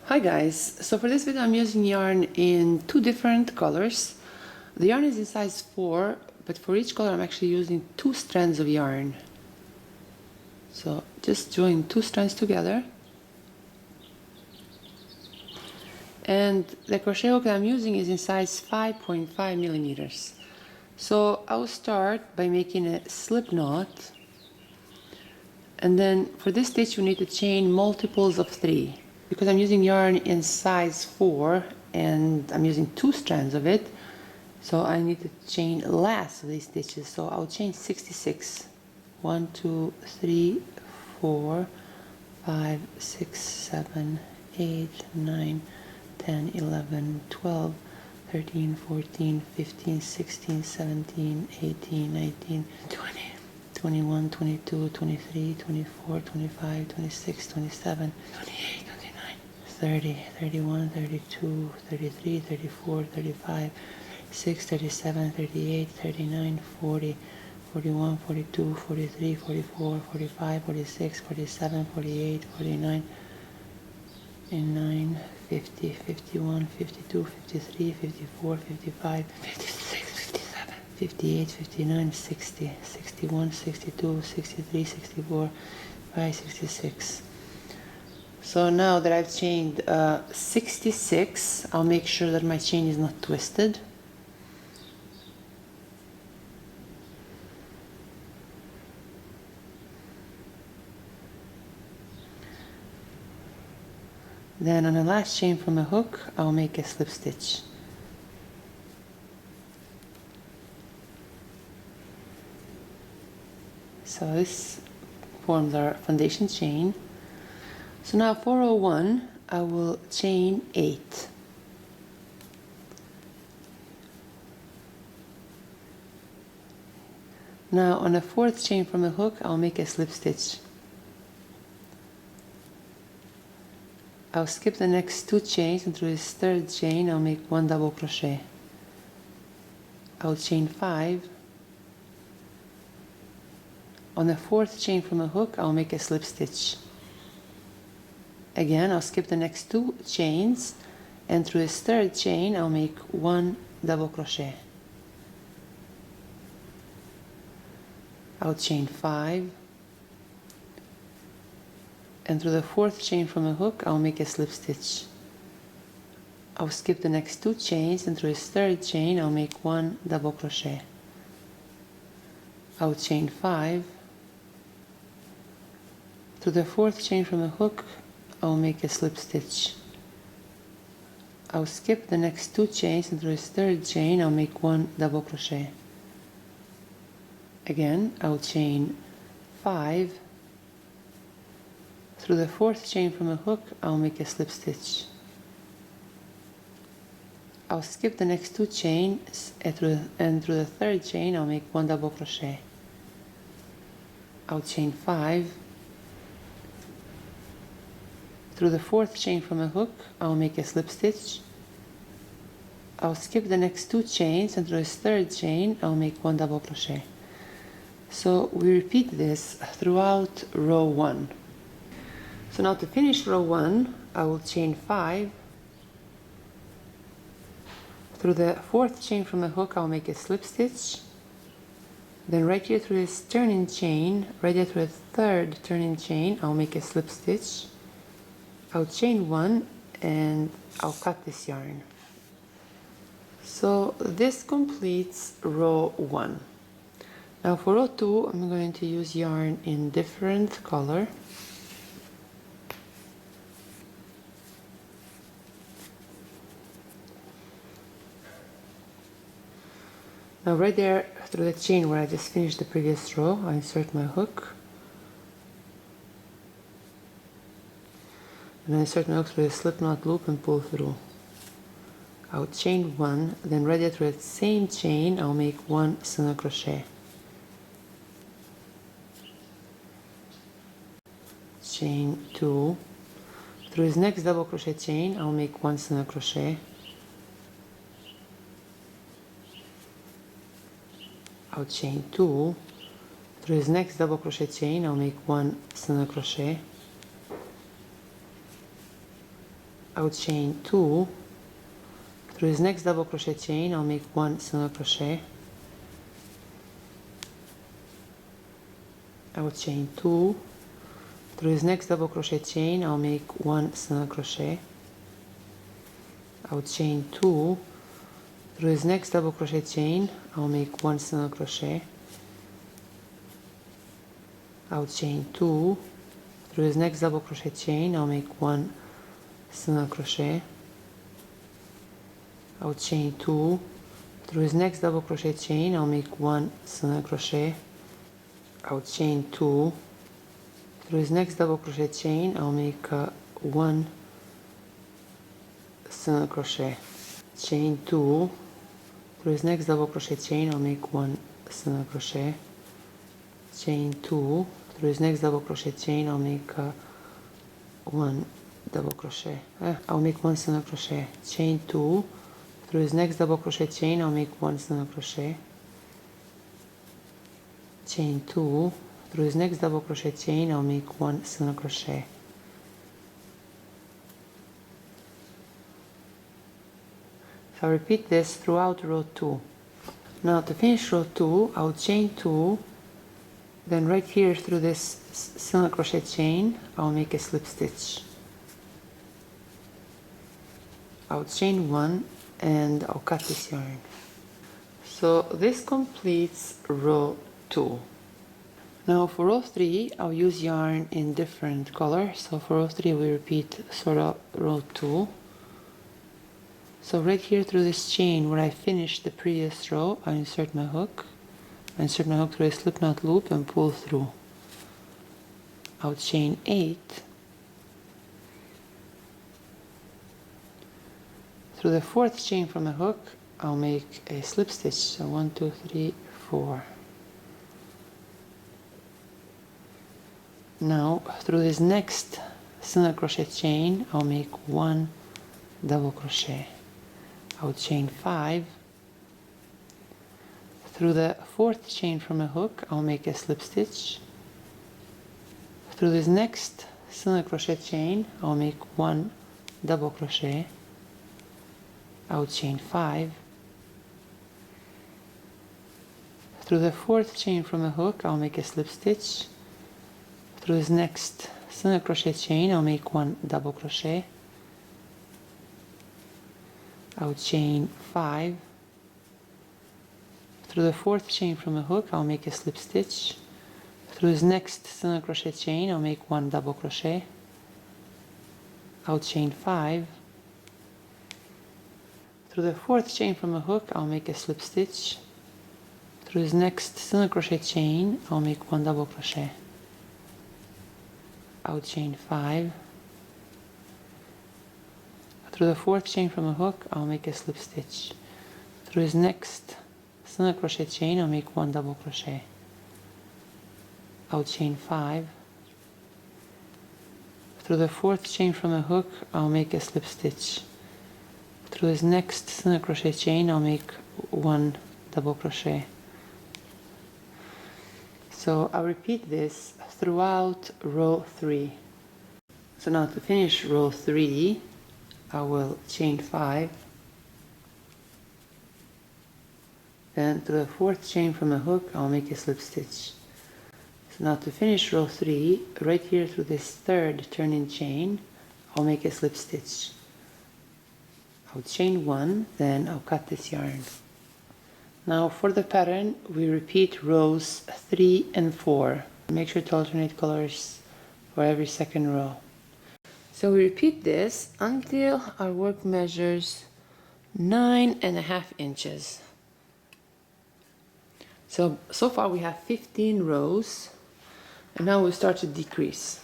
Hi guys, so for this video I'm using yarn in two different colors. The yarn is in size 4, but for each color I'm actually using 2 strands of yarn. So just join 2 strands together. And the crochet hook that I'm using is in size 5.5 millimeters. So I'll start by making a slip knot. And then for this stitch you need to chain multiples of 3. Because I'm using yarn in size 4 and I'm using 2 strands of it, so I need to chain less of these stitches. So I'll chain 66. 1, 2, 3, 4, 5, 6, 7, 8, 9, 10, 11, 12, 13, 14, 15, 16, 17, 18, 19, 20. 21, 22, 23, 24, 25, 26, 27, 28, 29, 30, 31, 32, 33, 34, 35, 36, 37, 38, 39, 40, 41, 42, 43, 44, 45, 46, 47, 48, 49, 49, 50, 51, 52, 53, 54, 55, 56, 58, 59, 60, 61, 62, 63, 64, 65, 66. So now that I've chained 66, I'll make sure that my chain is not twisted. Then on the last chain from a hook, I'll make a slip stitch. So this forms our foundation chain. So now for row 1, I will chain 8. Now on the 4th chain from a hook, I'll make a slip stitch. I'll skip the next 2 chains, and through this 3rd chain, I'll make 1 double crochet. I'll chain 5. On the 4th chain from a hook, I'll make a slip stitch. Again, I'll skip the next 2 chains, and through this 3rd chain, I'll make 1 double crochet. I'll chain 5, and through the 4th chain from a hook, I'll make a slip stitch. I'll skip the next 2 chains, and through this 3rd chain, I'll make 1 double crochet. I'll chain 5. Through the 4th chain from a hook, I'll make a slip stitch. I'll skip the next 2 chains, and through this 3rd chain, I'll make 1 double crochet. Again, I'll chain 5. Through the 4th chain from a hook, I'll make a slip stitch. I'll skip the next 2 chains, and through the 3rd chain, I'll make 1 double crochet. I'll chain 5. Through the 4th chain from a hook, I'll make a slip stitch. I'll skip the next 2 chains, and through this 3rd chain, I'll make 1 double crochet. So we repeat this throughout row 1. So now to finish row 1, I will chain 5. Through the 4th chain from a hook, I'll make a slip stitch. Then right here through this turning chain, right here through the 3rd turning chain, I'll make a slip stitch. I'll chain 1 and I'll cut this yarn. So this completes row 1. Now for row 2, I'm going to use yarn in different color. Now right there through the chain where I just finished the previous row, I insert my hook. And I insert my hook through the slip knot loop and pull through. I'll chain 1, then right there through the same chain, I'll make 1 single crochet. Chain 2. Through this next double crochet chain, I'll make 1 single crochet. I'll chain 2. Through this next double crochet chain, I'll make 1 single crochet. I'll chain 2. Through this next double crochet chain, I'll make 1 single crochet. I will chain 2. Through this next double crochet chain, I'll make 1 single crochet. I will chain 2. Through this next double crochet chain, I'll make 1 single crochet. I'll chain 2. Through this next double crochet chain, I'll make 1 single crochet. I'll chain 2. Through this next double crochet chain, I'll make 1 single crochet. I'll chain 2. Through this next double crochet chain, I'll make 1 single crochet. Chain 2. Through this next double crochet chain, I'll make 1 single crochet. Chain 2. Through this next double crochet chain, I'll make 1 double crochet. I'll make 1 single crochet. Chain 2. Through this next double crochet chain, I'll make 1 single crochet. Chain 2. Through this next double crochet chain, I'll make 1 single crochet. So I'll repeat this throughout row 2. Now to finish row 2, I'll chain 2. Then right here through this single crochet chain, I'll make a slip stitch. I'll chain 1 and I'll cut this yarn. So this completes row 2. Now for row 3, I'll use yarn in different colors. So for row 3, we repeat sort of row 2. So right here through this chain where I finished the previous row, I insert my hook. I insert my hook through a slip knot loop and pull through. I'll chain 8. Through the 4th chain from the hook, I'll make a slip stitch. So 1, 2, 3, 4. Now through this next single crochet chain, I'll make 1 double crochet. I'll chain 5. Through the 4th chain from a hook, I'll make a slip stitch. Through this next single crochet chain, I'll make 1 double crochet. I'll chain 5. Through the 4th chain from a hook, I'll make a slip stitch. Through this next single crochet chain, I'll make 1 double crochet. I'll chain 5. Through the 4th chain from a hook, I'll make a slip stitch. Through this next single crochet chain, I'll make 1 double crochet. I'll chain 5. Through the 4th chain from a hook, I'll make a slip stitch. Through this next single crochet chain, I'll make 1 double crochet. I'll chain 5. Through the 4th chain from a hook, I'll make a slip stitch. Through this next single crochet chain, I'll make 1 double crochet. I'll chain 5. Through the 4th chain from a hook, I'll make a slip stitch. Through this next single crochet chain, I'll make 1 double crochet. So I'll repeat this throughout row 3. So now to finish row 3, I will chain 5. Then through the 4th chain from a hook, I'll make a slip stitch. So now to finish row 3, right here through this 3rd turn-in chain, I'll make a slip stitch. I'll chain 1, then I'll cut this yarn. Now for the pattern, we repeat rows 3 and 4. Make sure to alternate colors for every second row. So we repeat this until our work measures 9.5 inches. So far we have 15 rows, and now we start to decrease.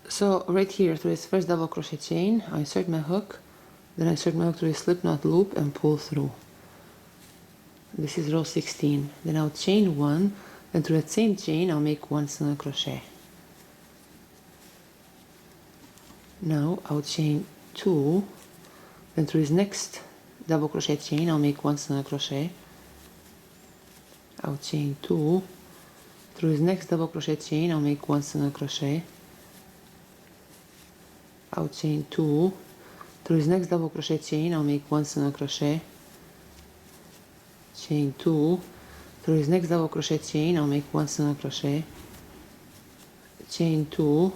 So right here through this first double crochet chain, I insert my hook, then I insert my hook through a slip knot loop and pull through. This is row 16. Then I'll chain 1, and through that same chain I'll make 1 single crochet. Now I'll chain 2, then through this next double crochet chain, I'll make 1 single crochet, I'll chain 2, through the next double crochet chain I'll make 1 single crochet, I'll chain 2, through the next double crochet chain I'll make 1 single crochet, chain 2, through the next double crochet chain I'll make 1 single crochet, chain 2,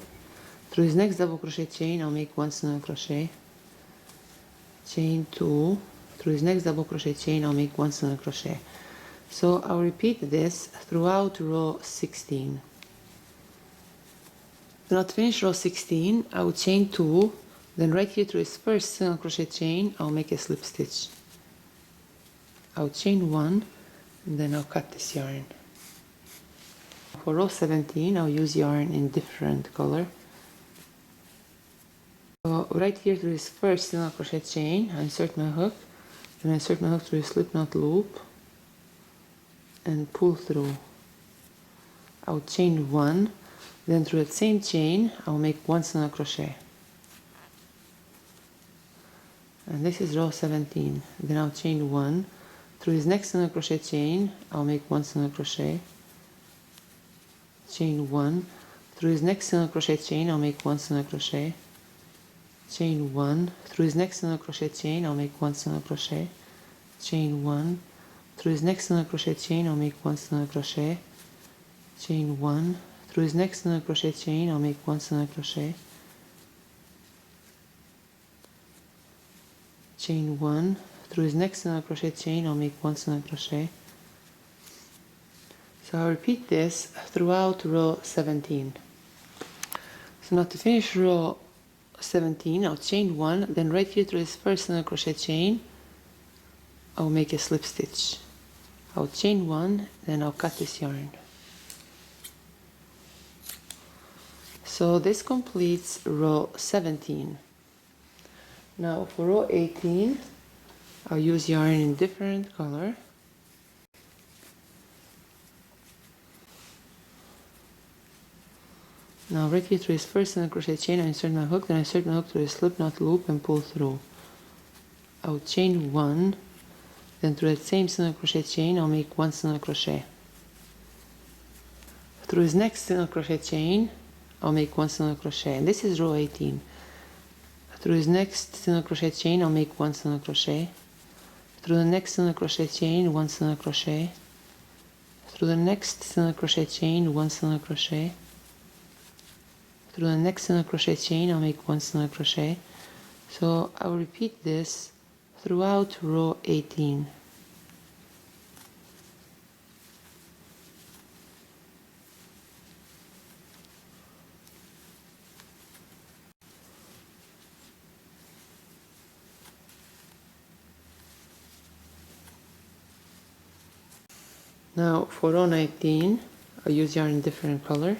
through the next double crochet chain I'll make 1 single crochet, chain 2, through the next double crochet chain I'll make 1 single crochet. So I'll repeat this throughout row 16. So now to finish row 16, I will chain 2, then right here through this first single crochet chain I'll make a slip stitch. I'll chain 1 and then I'll cut this yarn. For row 17 I'll use yarn in different color. So right here through this first single crochet chain I insert my hook, then I insert my hook through a slip knot loop and pull through. I'll chain 1, then through that same chain I'll make 1 single crochet. And this is row 17. Then I'll chain 1, through this next single crochet chain I'll make 1 single crochet, chain 1, through this next single crochet chain I'll make 1 single crochet, chain 1, through this next single crochet chain I'll make 1 single crochet, chain 1, through this next single crochet chain I'll make 1 single crochet, chain 1, through this next single crochet chain I'll make 1 single crochet, chain 1, through this next single crochet chain I'll make 1 single crochet. So I'll repeat this throughout row 17. So now to finish row 17 I'll chain 1, then right here through this first single crochet chain I'll make a slip stitch. I'll chain 1, then I'll cut this yarn. So this completes row 17. Now for row 18 I'll use yarn in different color. Now right here through this first single crochet chain I insert my hook, then I insert my hook through a slip knot loop and pull through. I'll chain 1, then through that same single crochet chain I'll make 1 single crochet. Through this next single crochet chain I'll make 1 single crochet, and this is row 18. Through this next single crochet chain I'll make 1 single crochet. Through the next single crochet chain 1 single crochet. Through the next single crochet chain 1 single crochet. Through the next single crochet chain I'll make 1 single crochet. So I'll repeat this throughout row 18. Now for row 19 I'll use yarn in different color.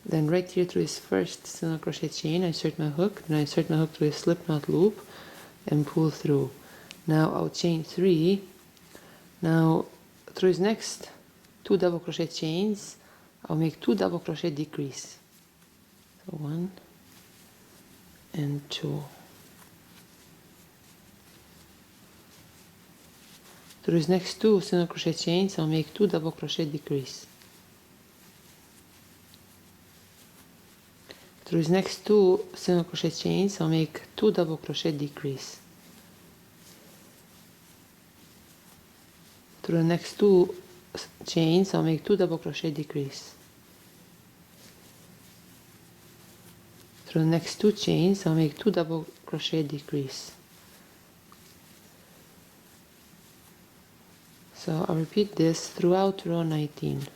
Then right here through this first single crochet chain I insert my hook, then I insert my hook through a slip knot loop and pull through. Now I'll chain 3. Now through this next 2 double crochet chains I'll make 2 double crochet decrease. So 1 and 2. Through this next 2 single crochet chains I'll make 2 double crochet decrease. Through these next 2 single crochet chains I'll make 2 double crochet decrease. Through the next 2 chains I'll make 2 double crochet decrease. Through the next 2 chains I'll make 2 double crochet decrease. So I'll repeat this throughout row 19.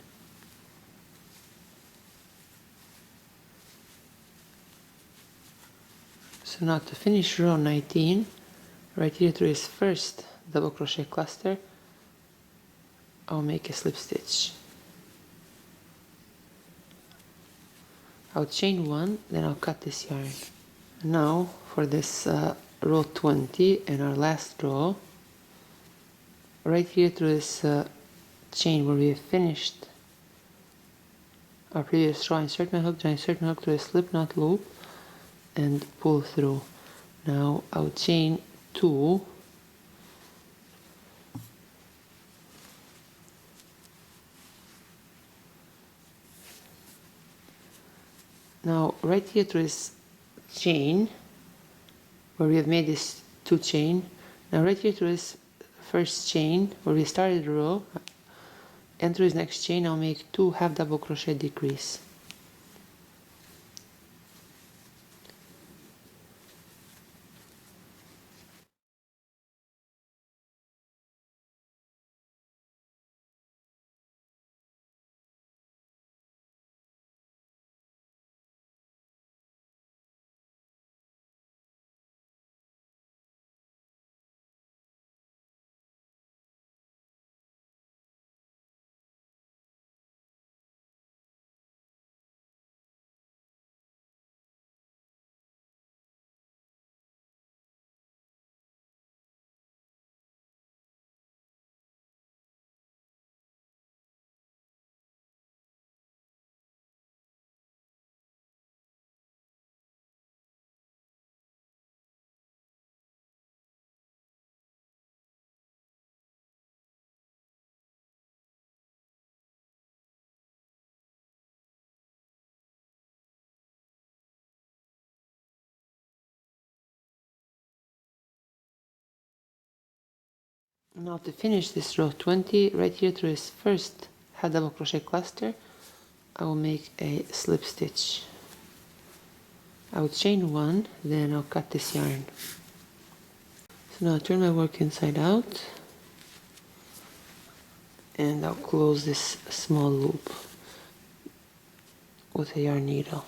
So now to finish row 19, right here through this first double crochet cluster, I'll make a slip stitch. I'll chain 1, then I'll cut this yarn. Now for this row 20 and our last row, right here through this chain where we have finished our previous row, I insert my hook, then I insert my hook through a slip knot loop and pull through. Now I'll chain 2, Now right here to this chain where we have made this 2 chain, now right here to this first chain where we started the row and through this next chain I'll make 2 half double crochet decrease. Now to finish this row 20, right here through this first half double crochet cluster, I will make a slip stitch. I will chain 1, then I'll cut this yarn. So now I'll turn my work inside out and I'll close this small loop with a yarn needle.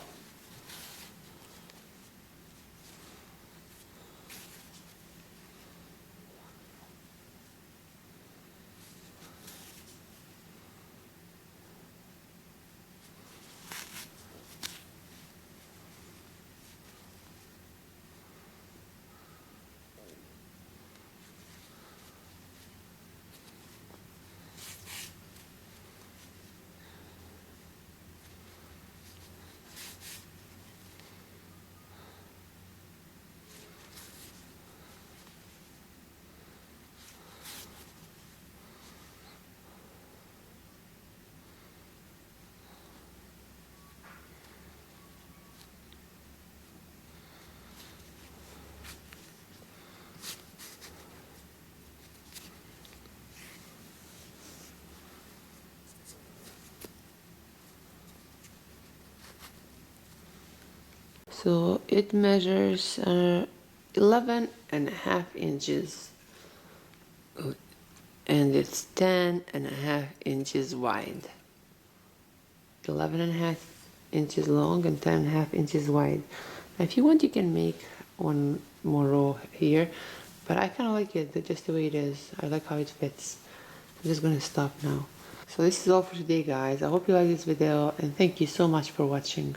So it measures 11.5 inches and it's 10.5 inches wide. 11.5 inches long and 10.5 inches wide. Now if you want you can make one more row here, but I kind of like it just the way it is. I like how it fits. I'm just going to stop now. So this is all for today guys. I hope you like this video and thank you so much for watching.